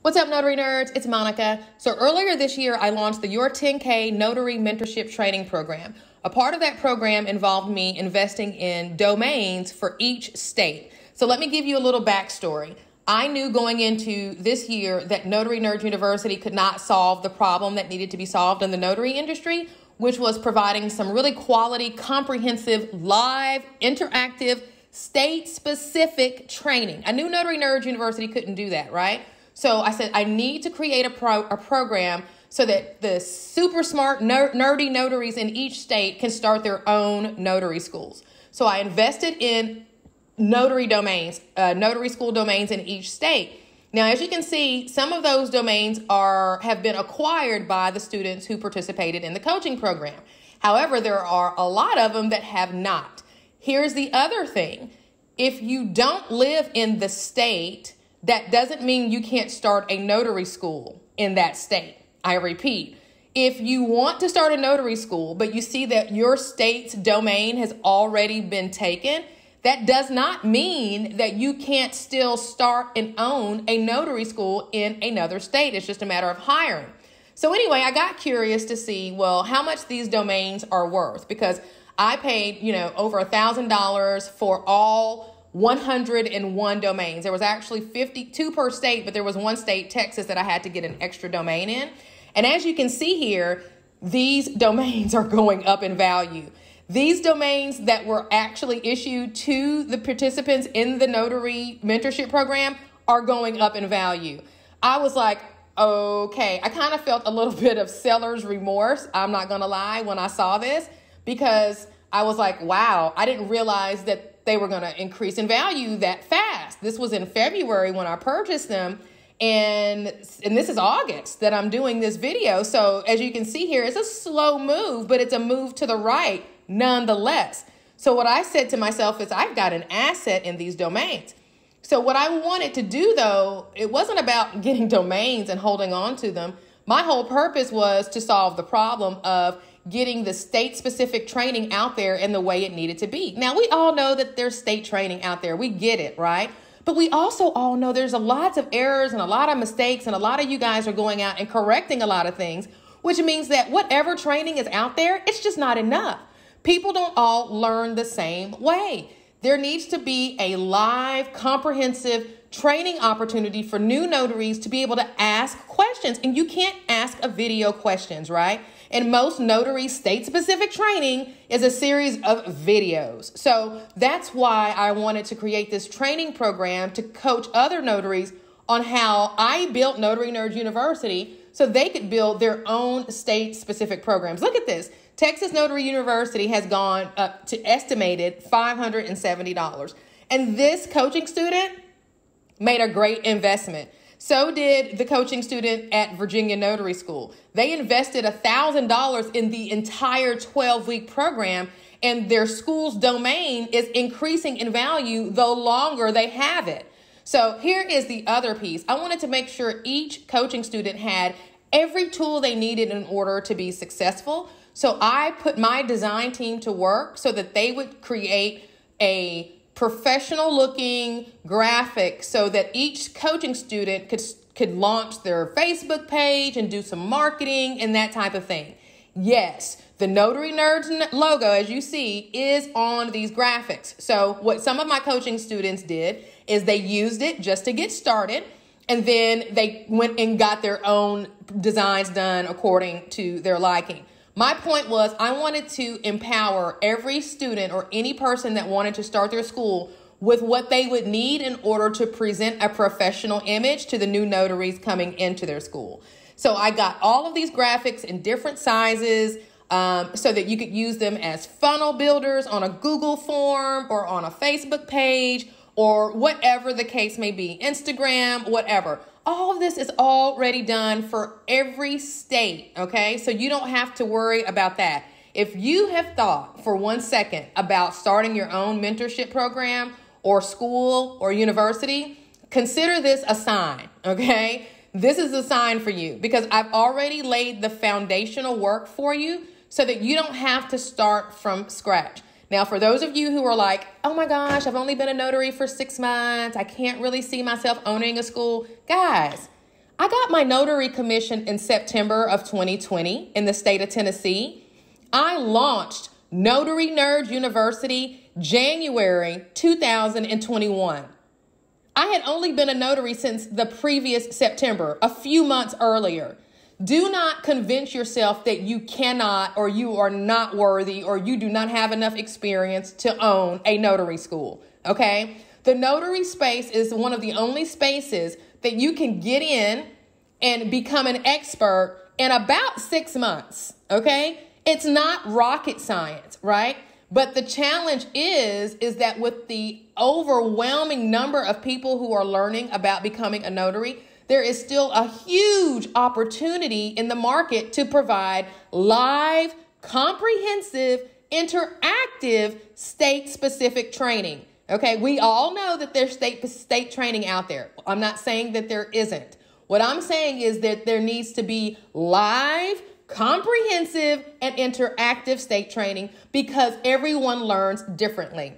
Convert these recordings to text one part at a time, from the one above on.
What's up, Notary Nerds? It's Monica. So earlier this year, I launched the Your 10K Notary Mentorship Training Program. A part of that program involved me investing in domains for each state. So let me give you a little backstory. I knew going into this year that Notary Nerds University could not solve the problem that needed to be solved in the notary industry, which was providing some really quality, comprehensive, live, interactive, state-specific training. I knew Notary Nerds University couldn't do that, right? So I said, I need to create a program so that the super smart, nerdy notaries in each state can start their own notary schools. So I invested in notary domains, notary school domains in each state. Now, as you can see, some of those domains have been acquired by the students who participated in the coaching program. However, there are a lot of them that have not. Here's the other thing. If you don't live in the state, that doesn't mean you can't start a notary school in that state. I repeat, if you want to start a notary school, but you see that your state's domain has already been taken, that does not mean that you can't still start and own a notary school in another state. It's just a matter of hiring. So anyway, I got curious to see, well, how much these domains are worth, because I paid, over $1,000 for all 101 domains. There was actually 52 per state, but there was one state, Texas, that I had to get an extra domain in. And as you can see here, these domains are going up in value. These domains that were actually issued to the participants in the notary mentorship program are going up in value. I was like, okay, I kind of felt a little bit of seller's remorse. I'm not going to lie when I saw this, because I was like, wow, I didn't realize that they were going to increase in value that fast. This was in February when I purchased them. And this is August that I'm doing this video. So as you can see here, it's a slow move, but it's a move to the right nonetheless. So what I said to myself is, I've got an asset in these domains. So what I wanted to do, though, it wasn't about getting domains and holding on to them. My whole purpose was to solve the problem of getting the state-specific training out there in the way it needed to be. Now, we all know that there's state training out there. We get it, right? But we also all know there's a lot of errors and a lot of mistakes, and a lot of you guys are going out and correcting a lot of things, which means that whatever training is out there, it's just not enough. People don't all learn the same way. There needs to be a live, comprehensive training opportunity for new notaries to be able to ask questions. And you can't ask a video questions, right? And most notary state-specific training is a series of videos. So that's why I wanted to create this training program to coach other notaries on how I built Notary Nerds University so they could build their own state-specific programs. Look at this. Texas Notary University has gone up to estimated $570. And this coaching student made a great investment. So did the coaching student at Virginia Notary School. They invested $1,000 in the entire 12-week program, and their school's domain is increasing in value the longer they have it. So here is the other piece. I wanted to make sure each coaching student had every tool they needed in order to be successful. So I put my design team to work so that they would create a professional looking graphic so that each coaching student could launch their Facebook page and do some marketing and that type of thing. Yes, the Notary Nerds logo, as you see, is on these graphics. So what some of my coaching students did is they used it just to get started, and then they went and got their own designs done according to their liking. My point was, I wanted to empower every student or any person that wanted to start their school with what they would need in order to present a professional image to the new notaries coming into their school. So I got all of these graphics in different sizes so that you could use them as funnel builders on a Google form or on a Facebook page or whatever the case may be, Instagram, whatever. All of this is already done for every state, okay? So you don't have to worry about that. If you have thought for 1 second about starting your own mentorship program or school or university, consider this a sign, okay? This is a sign for you because I've already laid the foundational work for you so that you don't have to start from scratch. Now, for those of you who are like, oh my gosh, I've only been a notary for 6 months. I can't really see myself owning a school. Guys, I got my notary commission in September of 2020 in the state of Tennessee. I launched Notary Nerd University January 2021. I had only been a notary since the previous September, a few months earlier. Do not convince yourself that you cannot, or you are not worthy, or you do not have enough experience to own a notary school, okay? The notary space is one of the only spaces that you can get in and become an expert in about 6 months, okay? It's not rocket science, right? But the challenge is that with the overwhelming number of people who are learning about becoming a notary, there is still a huge opportunity in the market to provide live, comprehensive, interactive, state-specific training. Okay, we all know that there's state training out there. I'm not saying that there isn't. What I'm saying is that there needs to be live, comprehensive, and interactive state training because everyone learns differently.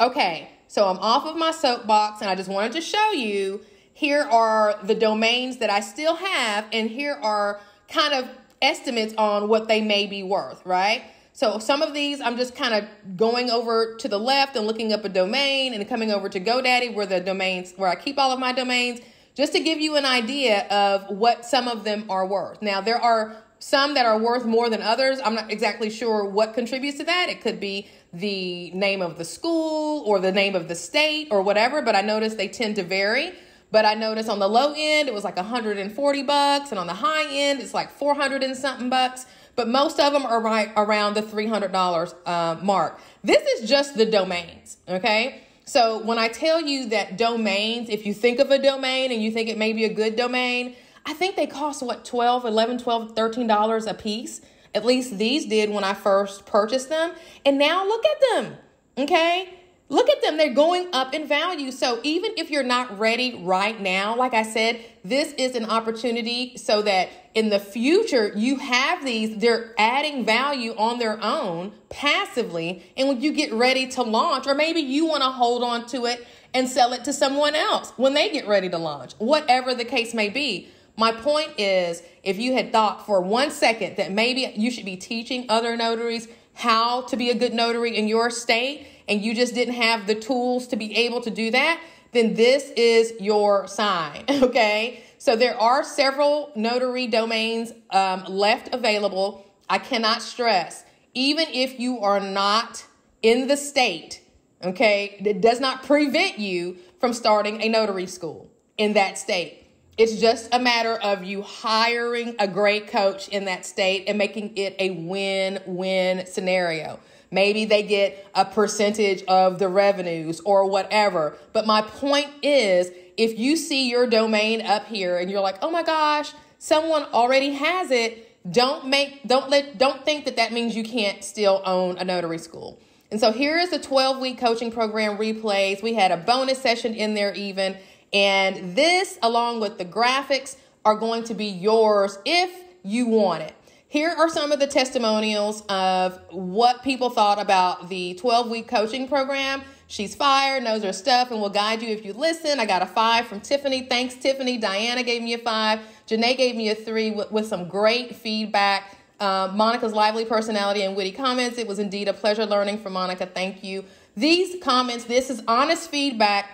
Okay, so I'm off of my soapbox and I just wanted to show you, here are the domains that I still have, and here are kind of estimates on what they may be worth, right? So some of these, I'm just kind of going over to the left and looking up a domain and coming over to GoDaddy where I keep all of my domains, just to give you an idea of what some of them are worth. Now, there are some that are worth more than others. I'm not exactly sure what contributes to that. It could be the name of the school or the name of the state or whatever, but I noticed they tend to vary. But I noticed on the low end, it was like $140, and on the high end, it's like 400 and something bucks. But most of them are right around the $300 mark. This is just the domains, okay? So when I tell you that domains, if you think of a domain and you think it may be a good domain, I think they cost, what, $13 a piece? At least these did when I first purchased them. And now look at them, okay? Look at them. They're going up in value. So even if you're not ready right now, like I said, this is an opportunity so that in the future you have these, they're adding value on their own passively. And when you get ready to launch, or maybe you want to hold on to it and sell it to someone else when they get ready to launch, whatever the case may be. My point is, if you had thought for 1 second that maybe you should be teaching other notaries how to be a good notary in your state, and you just didn't have the tools to be able to do that, then this is your sign, okay? So there are several notary domains left available. I cannot stress, even if you are not in the state, okay, it does not prevent you from starting a notary school in that state. It's just a matter of you hiring a great coach in that state and making it a win-win scenario. Maybe they get a percentage of the revenues or whatever. But my point is, if you see your domain up here and you're like, oh my gosh, someone already has it, don't think that means you can't still own a notary school. And so here is the 12-week coaching program replays. We had a bonus session in there even. And this, along with the graphics, are going to be yours if you want it. Here are some of the testimonials of what people thought about the 12-week coaching program. She's fire, knows her stuff, and will guide you if you listen. I got a 5 from Tiffany. Thanks, Tiffany. Diana gave me a 5. Janae gave me a 3 with some great feedback. Monica's lively personality and witty comments. It was indeed a pleasure learning from Monica. Thank you. These comments, this is honest feedback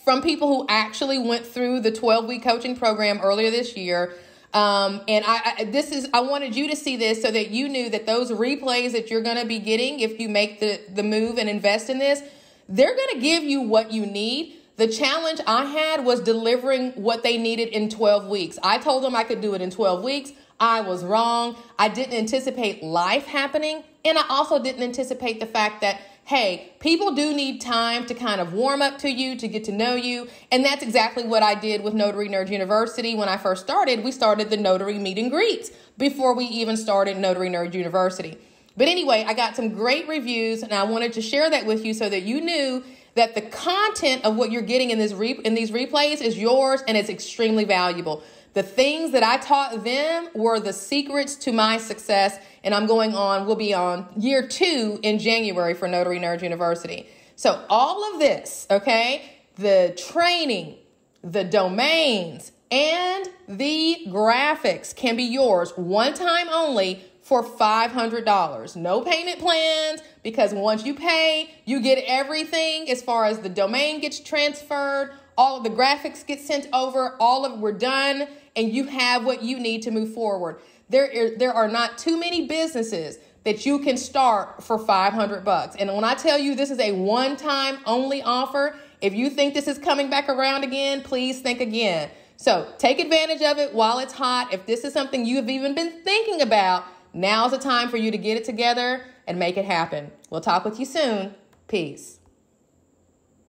from people who actually went through the 12-week coaching program earlier this year. And I wanted you to see this so that you knew that those replays that you're going to be getting, if you make the move and invest in this, they're going to give you what you need. The challenge I had was delivering what they needed in 12 weeks. I told them I could do it in 12 weeks. I was wrong. I didn't anticipate life happening. And I also didn't anticipate the fact that, hey, people do need time to kind of warm up to you, to get to know you. And that's exactly what I did with Notary Nerd University. When I first started, we started the notary meet and greets before we even started Notary Nerd University. But anyway, I got some great reviews, and I wanted to share that with you so that you knew that the content of what you're getting in these replays is yours, and it's extremely valuable. The things that I taught them were the secrets to my success, and we'll be on year 2 in January for Notary Nerd University. So all of this, okay, the training, the domains, And the graphics can be yours one time only for $500. No payment plans, because once you pay, you get everything as far as the domain gets transferred, all of the graphics get sent over, we're done, and you have what you need to move forward. There are not too many businesses that you can start for $500. And when I tell you this is a one-time only offer, if you think this is coming back around again, please think again. So take advantage of it while it's hot. If this is something you have even been thinking about, now's the time for you to get it together and make it happen. We'll talk with you soon. Peace.